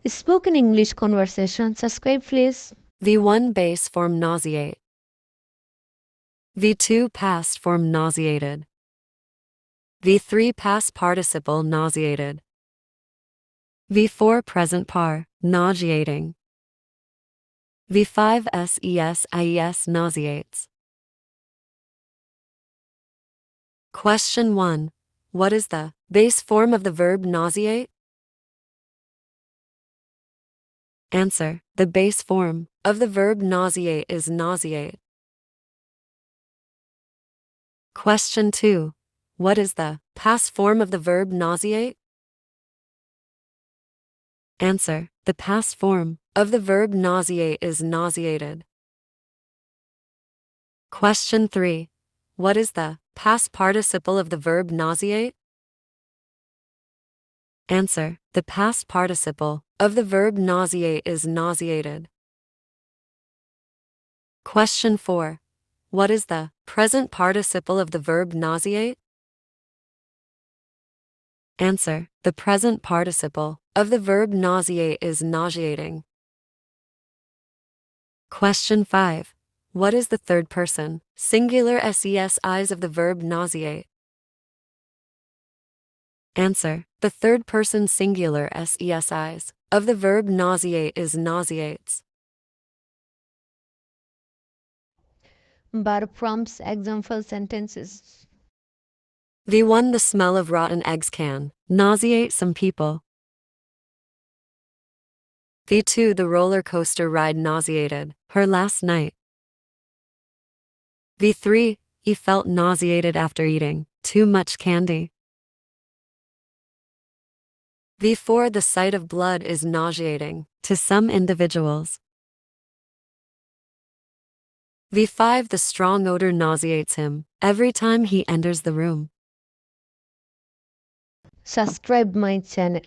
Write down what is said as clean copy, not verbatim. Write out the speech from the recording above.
Spoken English conversation. Subscribe please. V1 base form nauseate. V2 past form nauseated. V3 past participle nauseated. V4 present par, nauseating. V5 SES nauseates. Question 1. What is the base form of the verb nauseate? Answer. The base form of the verb nauseate is nauseate. Question 2. What is the past form of the verb nauseate? Answer. The past form of the verb nauseate is nauseated. Question 3. What is the past participle of the verb nauseate? Answer. The past participle of the verb nauseate is nauseated. Question 4. What is the present participle of the verb nauseate? Answer. The present participle of the verb nauseate is nauseating. Question 5. What is the third person singular SES of the verb nauseate? Answer. The third person singular SES of the verb nauseate is nauseates. Verb forms. Example sentences. V1 The smell of rotten eggs can nauseate some people. V2 The roller coaster ride nauseated her last night. V3 He felt nauseated after eating too much candy. V4 The sight of blood is nauseating to some individuals. V5 The strong odor nauseates him every time he enters the room. Subscribe my channel.